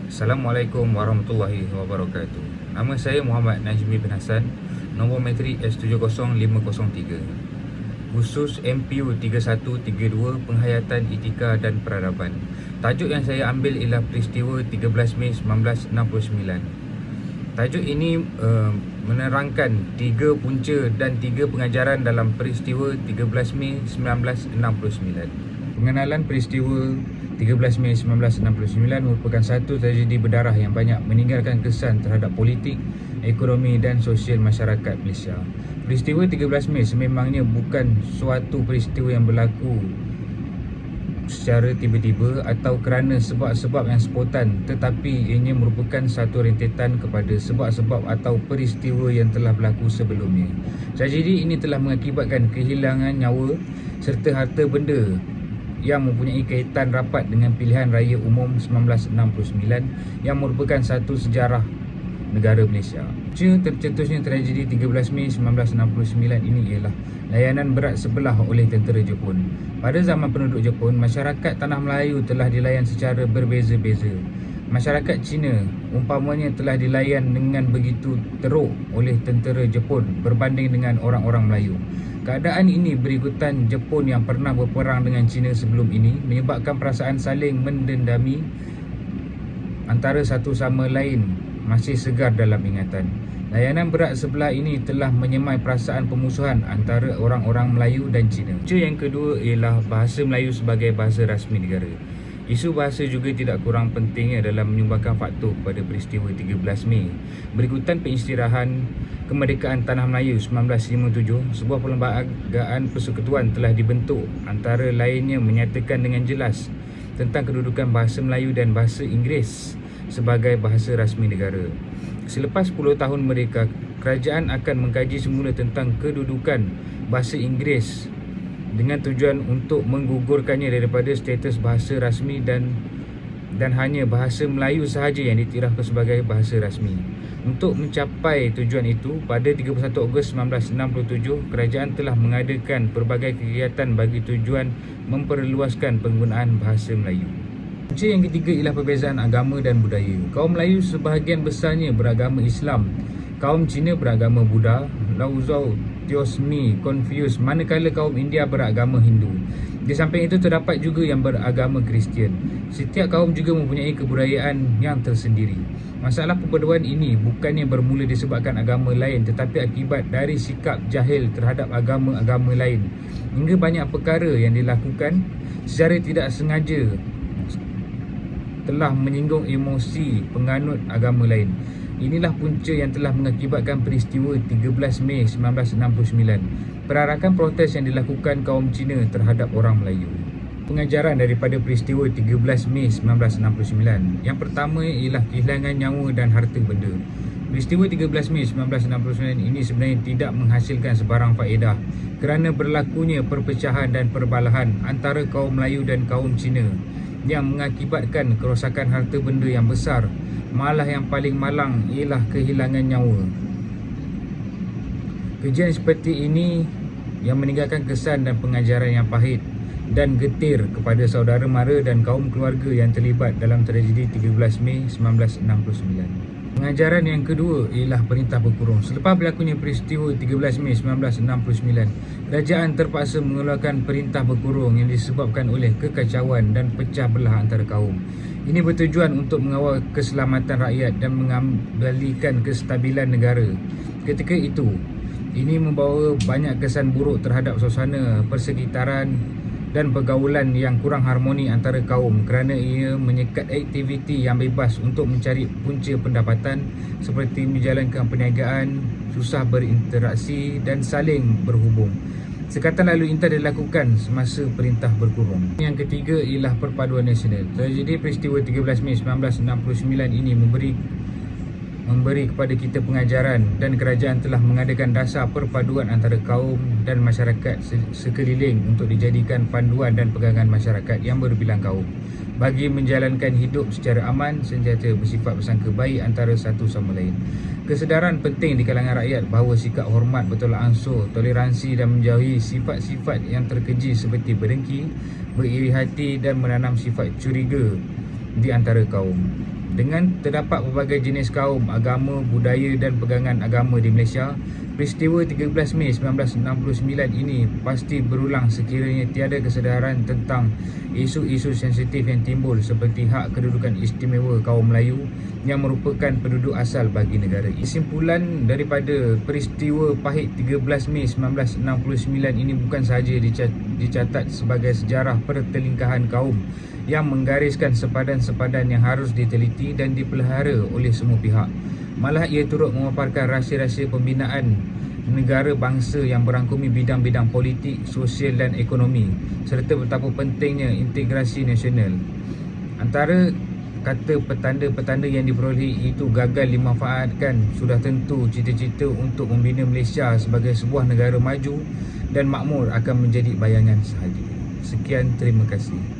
Assalamualaikum warahmatullahi wabarakatuh. Nama saya Muhammad Najmi bin Hassan, nombor metrik S70503. Khusus MPU 3132 Penghayatan Etika dan Peradaban. Tajuk yang saya ambil ialah peristiwa 13 Mei 1969. Tajuk ini menerangkan 3 punca dan 3 pengajaran dalam peristiwa 13 Mei 1969. Pengenalan peristiwa 13 Mei 1969 merupakan satu tragedi berdarah yang banyak meninggalkan kesan terhadap politik, ekonomi dan sosial masyarakat Malaysia. Peristiwa 13 Mei sememangnya bukan suatu peristiwa yang berlaku secara tiba-tiba atau kerana sebab-sebab yang spontan, tetapi ianya merupakan satu rentetan kepada sebab-sebab atau peristiwa yang telah berlaku sebelumnya. Tragedi ini telah mengakibatkan kehilangan nyawa serta harta benda yang mempunyai kaitan rapat dengan pilihan raya umum 1969 yang merupakan satu sejarah negara Malaysia. Tercetusnya tragedi 13 Mei 1969 ini ialah layanan berat sebelah oleh tentera Jepun. Pada zaman penduduk Jepun, masyarakat Tanah Melayu telah dilayan secara berbeza-beza. Masyarakat Cina umpamanya telah dilayan dengan begitu teruk oleh tentera Jepun berbanding dengan orang-orang Melayu. Keadaan ini berikutan Jepun yang pernah berperang dengan Cina sebelum ini menyebabkan perasaan saling mendendami antara satu sama lain masih segar dalam ingatan. Layanan berat sebelah ini telah menyemai perasaan pemusuhan antara orang-orang Melayu dan Cina. Yang kedua ialah bahasa Melayu sebagai bahasa rasmi negara. Isu bahasa juga tidak kurang pentingnya dalam menyumbangkan faktor pada peristiwa 13 Mei. Berikutan pengisytiharan kemerdekaan Tanah Melayu 1957, sebuah perlembagaan persekutuan telah dibentuk, antara lainnya menyatakan dengan jelas tentang kedudukan bahasa Melayu dan bahasa Inggeris sebagai bahasa rasmi negara. Selepas 10 tahun merdeka, kerajaan akan mengkaji semula tentang kedudukan bahasa Inggeris dengan tujuan untuk menggugurkannya daripada status bahasa rasmi dan hanya bahasa Melayu sahaja yang diiktirafkan sebagai bahasa rasmi. Untuk mencapai tujuan itu, pada 31 Ogos 1967, kerajaan telah mengadakan pelbagai kegiatan bagi tujuan memperluaskan penggunaan bahasa Melayu. Punca yang ketiga ialah perbezaan agama dan budaya. Kaum Melayu sebahagian besarnya beragama Islam, kaum Cina beragama Buddha, Lao-Zhao, Teosmi, Confucius, manakala kaum India beragama Hindu. Di samping itu terdapat juga yang beragama Kristian. Setiap kaum juga mempunyai kebudayaan yang tersendiri. Masalah perpaduan ini bukannya bermula disebabkan agama lain, tetapi akibat dari sikap jahil terhadap agama-agama lain. Hingga banyak perkara yang dilakukan secara tidak sengaja telah menyinggung emosi penganut agama lain. Inilah punca yang telah mengakibatkan peristiwa 13 Mei 1969, perarakan protes yang dilakukan kaum Cina terhadap orang Melayu. Pengajaran daripada peristiwa 13 Mei 1969. Yang pertama ialah kehilangan nyawa dan harta benda. Peristiwa 13 Mei 1969 ini sebenarnya tidak menghasilkan sebarang faedah kerana berlakunya perpecahan dan perbalahan antara kaum Melayu dan kaum Cina yang mengakibatkan kerosakan harta benda yang besar. Malah yang paling malang ialah kehilangan nyawa. Kejadian seperti ini yang meninggalkan kesan dan pengajaran yang pahit dan getir kepada saudara mara dan kaum keluarga yang terlibat dalam tragedi 13 Mei 1969. Pengajaran yang kedua ialah perintah berkurung. Selepas berlakunya peristiwa 13 Mei 1969, kerajaan terpaksa mengeluarkan perintah berkurung yang disebabkan oleh kekacauan dan pecah belah antara kaum. Ini bertujuan untuk mengawal keselamatan rakyat dan mengembalikan kestabilan negara. Ketika itu, ini membawa banyak kesan buruk terhadap suasana persekitaran dan pergaulan yang kurang harmoni antara kaum kerana ia menyekat aktiviti yang bebas untuk mencari punca pendapatan seperti menjalankan perniagaan, susah berinteraksi dan saling berhubung. Sekatan lalu intas dilakukan semasa perintah berkurung. Yang ketiga ialah perpaduan nasional. Tragedi peristiwa 13 Mei 1969 ini memberi kepada kita pengajaran dan kerajaan telah mengadakan dasar perpaduan antara kaum dan masyarakat sekeliling untuk dijadikan panduan dan pegangan masyarakat yang berbilang kaum bagi menjalankan hidup secara aman, senjata bersifat bersangka baik antara satu sama lain. Kesedaran penting di kalangan rakyat bahawa sikap hormat bertolak ansur, toleransi dan menjauhi sifat-sifat yang terkeji seperti berdengki, beriri hati dan menanam sifat curiga di antara kaum. Dengan terdapat berbagai jenis kaum, agama, budaya dan pegangan agama di Malaysia, peristiwa 13 Mei 1969 ini pasti berulang sekiranya tiada kesedaran tentang isu-isu sensitif yang timbul seperti hak kedudukan istimewa kaum Melayu yang merupakan penduduk asal bagi negara. Kesimpulan daripada peristiwa pahit 13 Mei 1969 ini bukan sahaja dicatat sebagai sejarah pertelingkahan kaum yang menggariskan sepadan-sepadan yang harus diteliti dan dipelihara oleh semua pihak. Malah ia turut memaparkan rahsia-rahsia pembinaan negara bangsa yang merangkumi bidang-bidang politik, sosial dan ekonomi serta betapa pentingnya integrasi nasional. Antara kata petanda-petanda yang diperolehi itu gagal dimanfaatkan, sudah tentu cita-cita untuk membina Malaysia sebagai sebuah negara maju dan makmur akan menjadi bayangan sahaja. Sekian, terima kasih.